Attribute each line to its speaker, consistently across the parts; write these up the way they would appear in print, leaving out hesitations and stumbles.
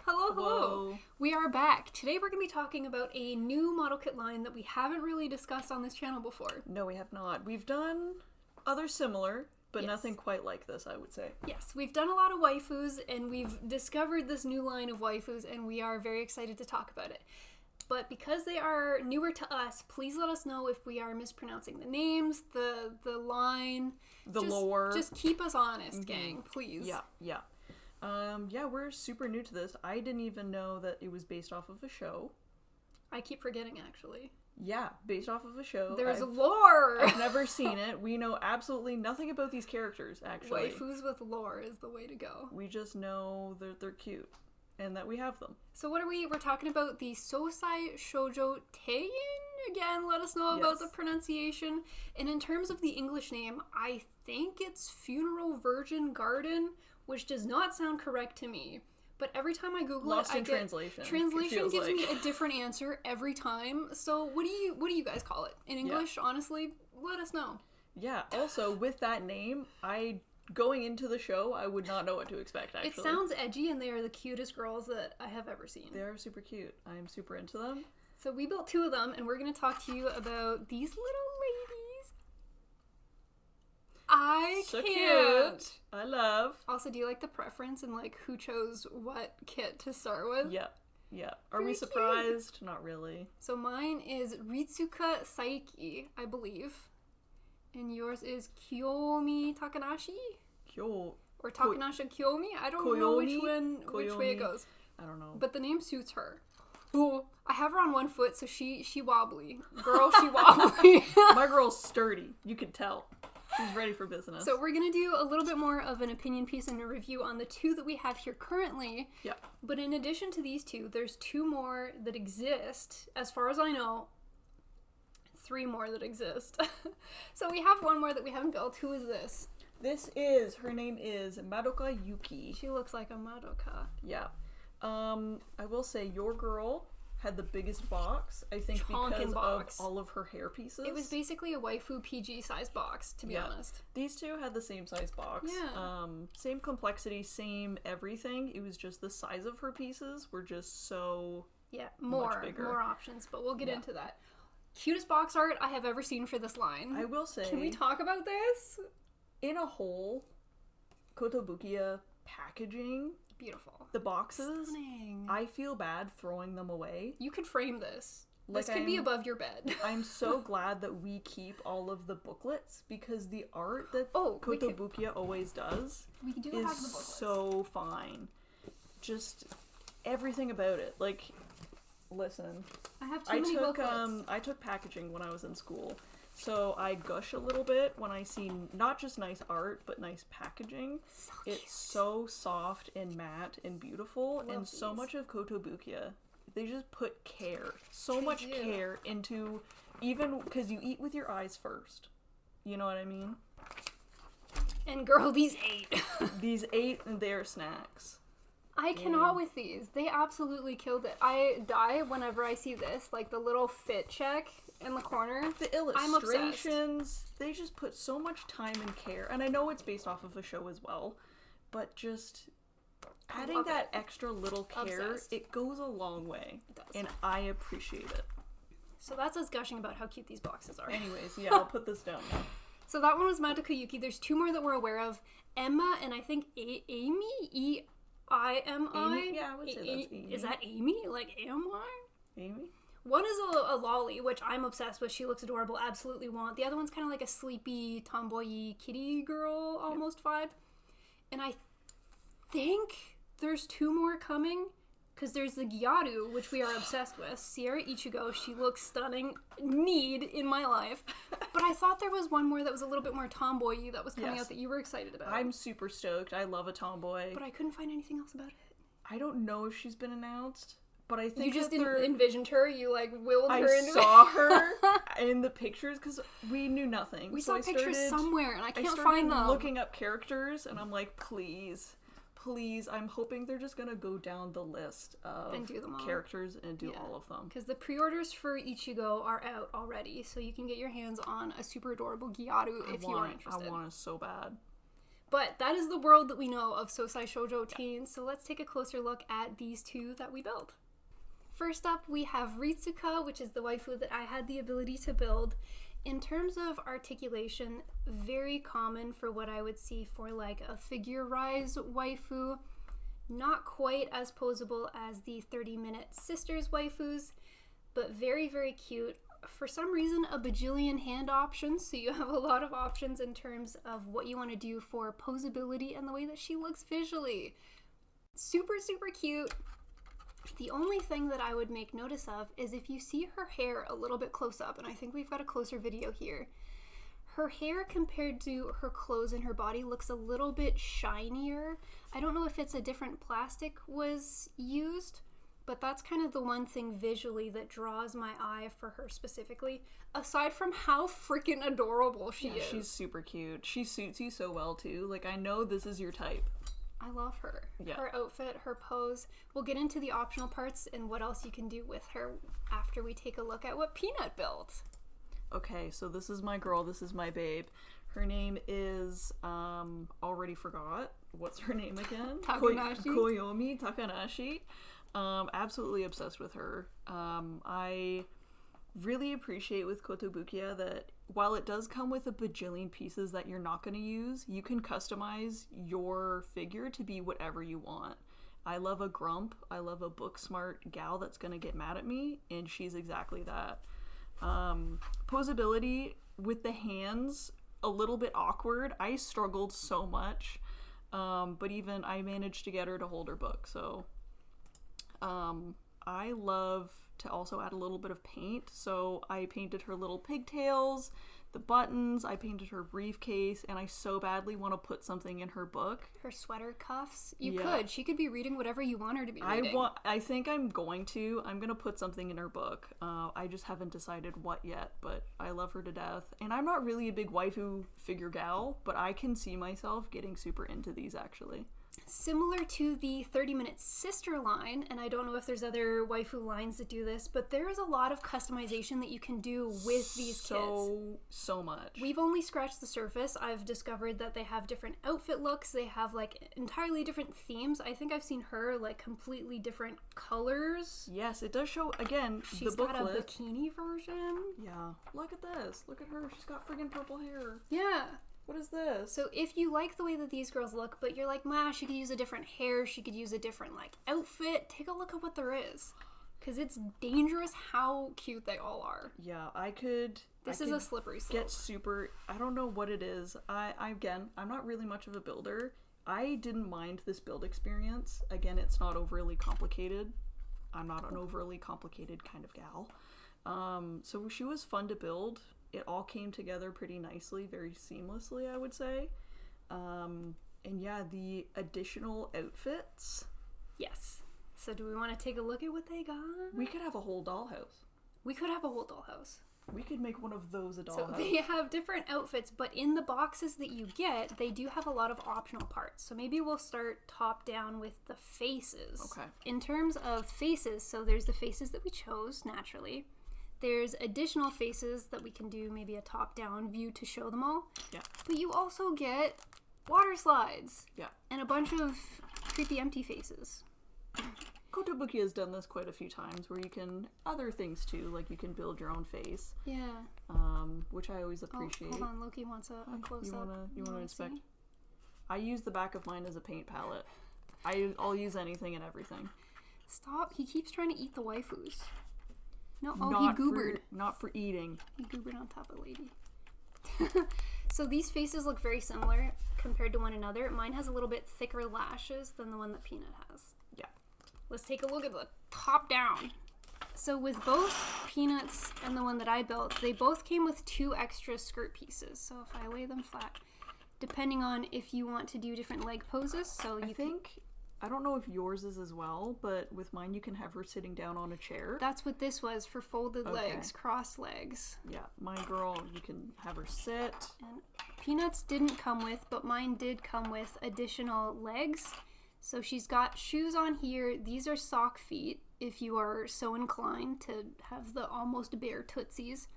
Speaker 1: Hello.
Speaker 2: Whoa.
Speaker 1: We are back. Today we're going to be talking about a new model kit line that we haven't really discussed on this channel before.
Speaker 2: No, we have not. We've done other similar, but
Speaker 1: Yes.
Speaker 2: nothing quite like this, I would say.
Speaker 1: Yes, we've done a lot of waifus, and we've discovered this new line of waifus, and we are very excited to talk about it. But because they are newer to us, please let us know if we are mispronouncing the names, the line.
Speaker 2: The lore.
Speaker 1: Just keep us honest, gang, please.
Speaker 2: Yeah. We're super new to this. I didn't even know that it was based off of a show.
Speaker 1: I keep forgetting, actually.
Speaker 2: Yeah, based off of a show.
Speaker 1: There's lore!
Speaker 2: I've never seen it. We know absolutely nothing about these characters, actually.
Speaker 1: Waifus with lore is the way to go.
Speaker 2: We just know that they're cute, and that we have them.
Speaker 1: So what are we? We're talking about the Sousai Shojo Teien? Again, let us know about the pronunciation. And in terms of the English name, I think it's Funeral Virgin Garden, which does not sound correct to me. But every time I Google
Speaker 2: Lost
Speaker 1: it,
Speaker 2: in translation.
Speaker 1: Translation gives
Speaker 2: like.
Speaker 1: me a different answer every time. So what do you guys call it? In English, honestly, let us know.
Speaker 2: Yeah, also, with that name, going into the show, I would not know what to expect, actually.
Speaker 1: It sounds edgy, and they are the cutest girls that I have ever seen.
Speaker 2: They are super cute. I'm super into them.
Speaker 1: So we built two of them, and we're going to talk to you about these little ladies.
Speaker 2: So
Speaker 1: can't.
Speaker 2: Cute. I love.
Speaker 1: Also, do you like the preference and like who chose what kit to start with?
Speaker 2: Yeah. Are
Speaker 1: Very
Speaker 2: we surprised? Not really.
Speaker 1: So mine is Ritsuka Saiki, I believe. And yours is Kiyomi Takanashi?
Speaker 2: Kyo.
Speaker 1: Or Takanashi Kiyomi? I don't know which way it goes.
Speaker 2: I don't know.
Speaker 1: But the name suits her. Ooh, I have her on one foot, so she wobbly. Girl, she wobbly.
Speaker 2: My girl's sturdy. You can tell. She's ready for business.
Speaker 1: So we're going to do a little bit more of an opinion piece and a review on the two that we have here currently.
Speaker 2: Yeah.
Speaker 1: But in addition to these two, there's two more that exist. As far as I know, three more that exist. So we have one more that we haven't built. Who is this?
Speaker 2: Her name is Madoka Yuki.
Speaker 1: She looks like a Madoka.
Speaker 2: Yeah. I will say your girl had the biggest box, I think, because of all of her hair pieces.
Speaker 1: It was basically a waifu PG size box, to be honest.
Speaker 2: These two had the same size box.
Speaker 1: Yeah.
Speaker 2: Same complexity, same everything. It was just the size of her pieces were just so much bigger.
Speaker 1: More options, but we'll get into that. Cutest box art I have ever seen for this line.
Speaker 2: I will say.
Speaker 1: Can we talk about this?
Speaker 2: In a whole Kotobukiya packaging,
Speaker 1: beautiful.
Speaker 2: The boxes,
Speaker 1: stunning.
Speaker 2: I feel bad throwing them away.
Speaker 1: You could frame this. This could be above your bed.
Speaker 2: I'm so glad that we keep all of the booklets, because the art that Kotobukiya always does is so fine. Just everything about it. Like, listen.
Speaker 1: I have too many booklets.
Speaker 2: I took packaging when I was in school. So I gush a little bit when I see not just nice art, but nice packaging.
Speaker 1: So
Speaker 2: it's so soft and matte and beautiful, and so much of Kotobukiya, they just put care, much care into, even because you eat with your eyes first. You know what I mean?
Speaker 1: And girl, these ate.
Speaker 2: These ate their snacks.
Speaker 1: I cannot with these. They absolutely killed it. I die whenever I see this, like the little fit check in the corner.
Speaker 2: The illustrations, they just put so much time and care. And I know it's based off of a show as well, but just adding that extra little care, it goes a long way.
Speaker 1: It does.
Speaker 2: And I appreciate it.
Speaker 1: So that's us gushing about how cute these boxes are.
Speaker 2: Anyways, I'll put this down now.
Speaker 1: So that one was Madoka Yuki. There's two more that we're aware of. Emma and I think Amy? E-I-M-I?
Speaker 2: Yeah, I would say that's Amy.
Speaker 1: Is that Amy? Like A-M-Y?
Speaker 2: Amy?
Speaker 1: One is a lolly, which I'm obsessed with. She looks adorable. Absolutely want. The other one's kind of like a sleepy, tomboy kitty girl almost vibe. And I think there's two more coming, because there's the Gyaru, which we are obsessed with. Sierra Ichigo. She looks stunning. Need in my life. But I thought there was one more that was a little bit more tomboy-y that was coming out that you were excited about.
Speaker 2: I'm super stoked. I love a tomboy.
Speaker 1: But I couldn't find anything else about it.
Speaker 2: I don't know if she's been announced. But I think
Speaker 1: you just envisioned her. You like willed her into it.
Speaker 2: I saw her in the pictures because we knew nothing.
Speaker 1: We saw pictures somewhere, and I can't find them.
Speaker 2: Looking up characters, and I'm like, please. I'm hoping they're just gonna go down the list of characters and do all of them.
Speaker 1: Because the pre-orders for Ichigo are out already, so you can get your hands on a super adorable Gyaru if you are interested.
Speaker 2: I want it so bad.
Speaker 1: But that is the world that we know of Sousai Shojo Teien, so let's take a closer look at these two that we built. First up, we have Ritsuka, which is the waifu that I had the ability to build. In terms of articulation, very common for what I would see for like a figure rise waifu. Not quite as posable as the 30-minute sisters waifus, but very, very cute. For some reason, a bajillion hand options, so you have a lot of options in terms of what you want to do for posability and the way that she looks visually. Super, super cute. The only thing that I would make notice of is if you see her hair a little bit close up, and I think we've got a closer video here, her hair compared to her clothes and her body looks a little bit shinier. I don't know if it's a different plastic was used, but that's kind of the one thing visually that draws my eye for her specifically, aside from how freaking adorable she is.
Speaker 2: She's super cute. She suits you so well, too. Like, I know this is your type.
Speaker 1: I love her. Yeah. Her outfit, her pose. We'll get into the optional parts and what else you can do with her after we take a look at what Peanut built.
Speaker 2: Okay, so this is my girl. This is my babe. Her name is, already forgot. What's her name again?
Speaker 1: Takanashi.
Speaker 2: Koyomi Takanashi. Absolutely obsessed with her. I really appreciate with Kotobukiya that while it does come with a bajillion pieces that you're not going to use, you can customize your figure to be whatever you want. I love a grump. I love a book smart gal that's going to get mad at me, and she's exactly that. Posability with the hands, a little bit awkward. I struggled so much, but even I managed to get her to hold her book, so... I love to also add a little bit of paint, so I painted her little pigtails, the buttons, I painted her briefcase, and I so badly want to put something in her book.
Speaker 1: Her sweater cuffs? You could. She could be reading whatever you want her to be reading.
Speaker 2: I think I'm going to put something in her book. I just haven't decided what yet, but I love her to death. And I'm not really a big waifu figure gal, but I can see myself getting super into these, actually.
Speaker 1: Similar to the 30-minute sister line, and I don't know if there's other waifu lines that do this, but there is a lot of customization that you can do with these kids.
Speaker 2: So much.
Speaker 1: We've only scratched the surface. I've discovered that they have different outfit looks. They have, like, entirely different themes. I think I've seen her, like, completely different colors.
Speaker 2: Yes, it does show, again,
Speaker 1: She's
Speaker 2: the booklet.
Speaker 1: Got a bikini version.
Speaker 2: Yeah. Look at this. Look at her. She's got friggin' purple hair.
Speaker 1: Yeah.
Speaker 2: What is this?
Speaker 1: So if you like the way that these girls look, but you're like, she could use a different hair, she could use a different, like, outfit, take a look at what there is. Because it's dangerous how cute they all are.
Speaker 2: Yeah, I could...
Speaker 1: This is a slippery slope.
Speaker 2: Get super... I don't know what it is. Again, I'm not really much of a builder. I didn't mind this build experience. Again, it's not overly complicated. I'm not an overly complicated kind of gal. So she was fun to build. It all came together pretty nicely, very seamlessly, I would say. And yeah, the additional outfits.
Speaker 1: Yes. So do we want to take a look at what they got?
Speaker 2: We could have a whole dollhouse.
Speaker 1: We could have a whole dollhouse.
Speaker 2: We could make one of those a dollhouse.
Speaker 1: So they have different outfits, but in the boxes that you get, they do have a lot of optional parts. So maybe we'll start top down with the faces.
Speaker 2: Okay.
Speaker 1: In terms of faces, so there's the faces that we chose, naturally. There's additional faces that we can do, maybe a top-down view to show them all.
Speaker 2: Yeah.
Speaker 1: But you also get water slides.
Speaker 2: Yeah.
Speaker 1: And a bunch of creepy empty faces.
Speaker 2: Kotobukiya has done this quite a few times, where you can other things too, like you can build your own face.
Speaker 1: Yeah.
Speaker 2: Which I always appreciate.
Speaker 1: Hold on, Loki wants a close-up.
Speaker 2: You wanna inspect? See? I use the back of mine as a paint palette. I'll use anything and everything.
Speaker 1: Stop! He keeps trying to eat the waifus. No,
Speaker 2: he
Speaker 1: goobered.
Speaker 2: Not for eating.
Speaker 1: He goobered on top of lady. So these faces look very similar compared to one another. Mine has a little bit thicker lashes than the one that Peanut has.
Speaker 2: Yeah.
Speaker 1: Let's take a look at the top down. So with both Peanuts and the one that I built, they both came with 2 extra skirt pieces. So if I lay them flat, depending on if you want to do different leg poses, so you think...
Speaker 2: I don't know if yours is as well, but with mine you can have her sitting down on a chair.
Speaker 1: That's what this was, for folded legs, crossed legs.
Speaker 2: Yeah, my girl, you can have her sit.
Speaker 1: And Peanuts didn't come with, but mine did come with additional legs. So she's got shoes on here. These are sock feet, if you are so inclined to have the almost bare tootsies.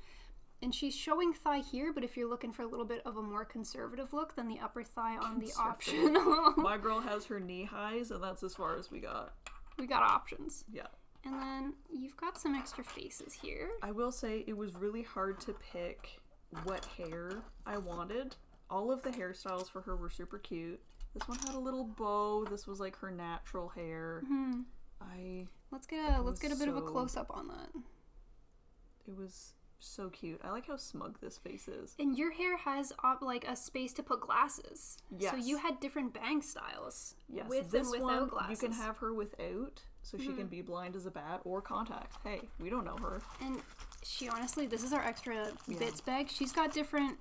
Speaker 1: And she's showing thigh here, but if you're looking for a little bit of a more conservative look, then the upper thigh on the optional.
Speaker 2: My girl has her knee highs, and that's as far as we got.
Speaker 1: We got options.
Speaker 2: Yeah.
Speaker 1: And then you've got some extra faces here.
Speaker 2: I will say it was really hard to pick what hair I wanted. All of the hairstyles for her were super cute. This one had a little bow. This was like her natural hair.
Speaker 1: Mm-hmm. Let's get a bit of a close up on that.
Speaker 2: It was so cute. I like how smug this face is.
Speaker 1: And your hair has like a space to put glasses.
Speaker 2: Yes.
Speaker 1: So you had different bang styles.
Speaker 2: Yes.
Speaker 1: With
Speaker 2: this
Speaker 1: and without
Speaker 2: one,
Speaker 1: glasses.
Speaker 2: you can have her without, so she can be blind as a bat, or contacts. Hey, we don't know her.
Speaker 1: And she honestly, this is our extra bits bag. She's got different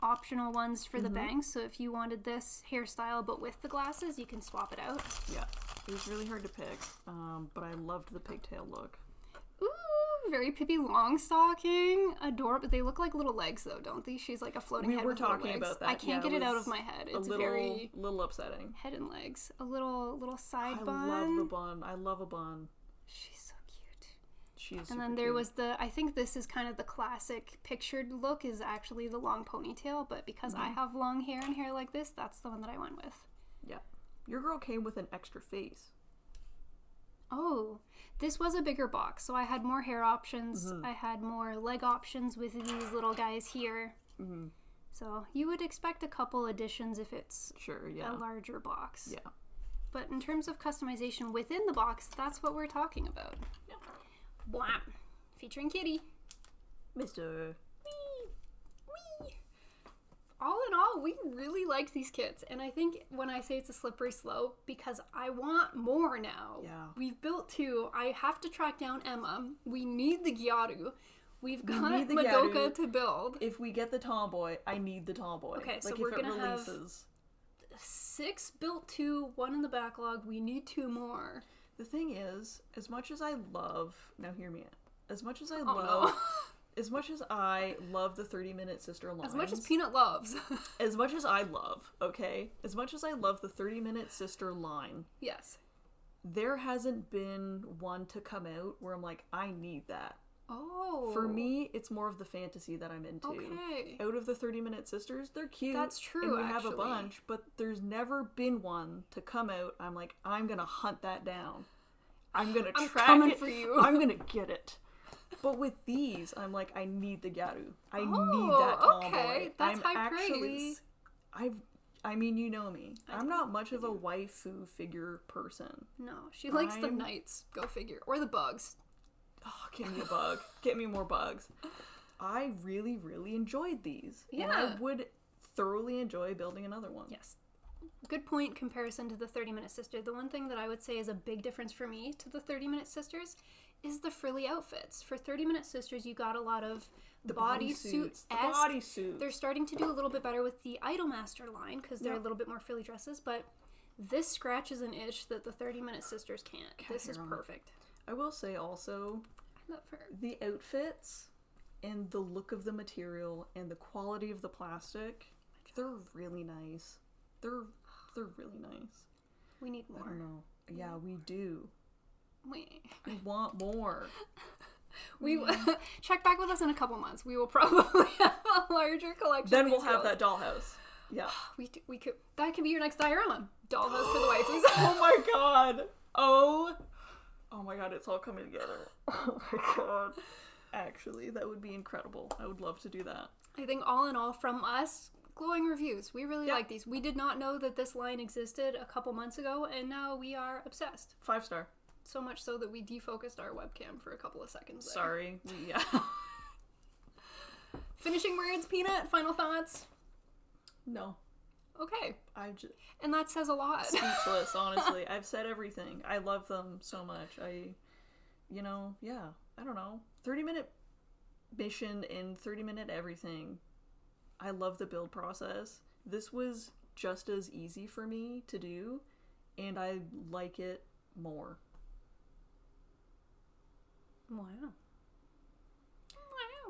Speaker 1: optional ones for the bangs. So if you wanted this hairstyle but with the glasses, you can swap it out.
Speaker 2: Yeah. It was really hard to pick, but I loved the pigtail look.
Speaker 1: Ooh, very Pippi Longstocking. Adorable. They look like little legs, though, don't they? She's like a floating head with little legs. We were talking about that. I can't get it out of my head. It's very
Speaker 2: little upsetting.
Speaker 1: Head and legs. A little side bun.
Speaker 2: I love the bun. I love a bun.
Speaker 1: She's so cute.
Speaker 2: She's.
Speaker 1: And then there was I think this is kind of the classic pictured look. Is actually the long ponytail, but because I have long hair and hair like this, that's the one that I went with.
Speaker 2: Yeah. Your girl came with an extra face.
Speaker 1: Oh, this was a bigger box, so I had more hair options. I had more leg options with these little guys here. So you would expect a couple additions if it's a larger box.
Speaker 2: Yeah.
Speaker 1: But in terms of customization within the box, that's what we're talking about.
Speaker 2: Yeah.
Speaker 1: Blam. Featuring Kitty.
Speaker 2: Mr.
Speaker 1: Wee. All in all, we really liked these kits, and I think when I say it's a slippery slope, because I want more now.
Speaker 2: Yeah.
Speaker 1: We've built 2. I have to track down Emma. We need the Gyaru. We've got Madoka to build.
Speaker 2: If we get the tomboy, I need the tomboy.
Speaker 1: Okay, so we're gonna have 6 built 2, 1 in the backlog. We need 2 more.
Speaker 2: The thing is, as much as I love... Now hear me out. As much as I As much as I love the 30-minute sister lines...
Speaker 1: As much as Peanut loves.
Speaker 2: As much as I love, okay? As much as I love the 30-minute sister line...
Speaker 1: Yes.
Speaker 2: There hasn't been one to come out where I'm like, I need that.
Speaker 1: Oh.
Speaker 2: For me, it's more of the fantasy that I'm into.
Speaker 1: Okay.
Speaker 2: Out of the 30-minute sisters, they're cute.
Speaker 1: That's true,
Speaker 2: and we have a bunch, but there's never been one to come out. I'm like, I'm going to hunt that down. I'm going to track it.
Speaker 1: For you.
Speaker 2: I'm going to get it. But with these, I'm like, I need the Gyaru. I need that tomboy.
Speaker 1: Okay. That's high praise.
Speaker 2: I mean, you know me. I'm not much of a waifu figure person.
Speaker 1: No, she likes the knights. Go figure. Or the bugs.
Speaker 2: Oh, give me a bug. Get me more bugs. I really, really enjoyed these.
Speaker 1: Yeah.
Speaker 2: And I would thoroughly enjoy building another one.
Speaker 1: Yes. Good point comparison to the 30-minute sister. The one thing that I would say is a big difference for me to the 30-minute sisters is the frilly outfits. For 30-minute sisters, you got a lot of
Speaker 2: the
Speaker 1: bodysuits.
Speaker 2: The bodysuits.
Speaker 1: They're starting to do a little bit better with the Idolmaster line because they're a little bit more frilly dresses, but this scratches an itch that the 30-minute sisters can't. This is perfect.
Speaker 2: I will say also,
Speaker 1: I love her.
Speaker 2: The outfits and the look of the material and the quality of the plastic, they're really nice. They're really nice.
Speaker 1: We need more.
Speaker 2: I don't know. Yeah, we do.
Speaker 1: We
Speaker 2: want more.
Speaker 1: We check back with us in a couple months. We will probably have a larger collection.
Speaker 2: Then we'll have that dollhouse. Yeah.
Speaker 1: We could. That could be your next diorama. Dollhouse for the waifus.
Speaker 2: Oh my god. Oh my god, it's all coming together. Oh my god. Actually, that would be incredible. I would love to do that.
Speaker 1: I think all in all, from us, glowing reviews. We really like these. We did not know that this line existed a couple months ago, and now we are obsessed.
Speaker 2: 5-star.
Speaker 1: So much so that we defocused our webcam for a couple of seconds there.
Speaker 2: Sorry. Yeah.
Speaker 1: Finishing words, Peanut? Final thoughts?
Speaker 2: No.
Speaker 1: Okay.
Speaker 2: And
Speaker 1: that says a lot.
Speaker 2: Speechless, honestly. I've said everything. I love them so much. I don't know. 30-minute mission and 30-minute everything. I love the build process. This was just as easy for me to do, and I like it more.
Speaker 1: Wow.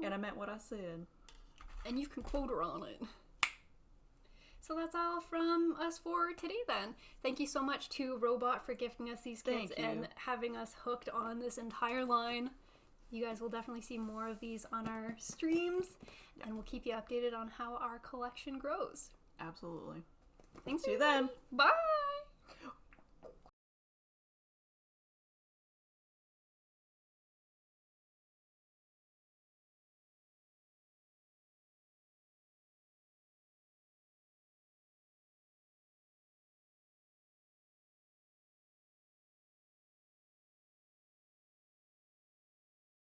Speaker 2: And I meant what I said.
Speaker 1: And you can quote her on it. So that's all from us for today then. Thank you so much to Robot for gifting us these kits and having us hooked on this entire line. You guys will definitely see more of these on our streams, and we'll keep you updated on how our collection grows.
Speaker 2: Absolutely.
Speaker 1: Thanks.
Speaker 2: See you then.
Speaker 1: Bye.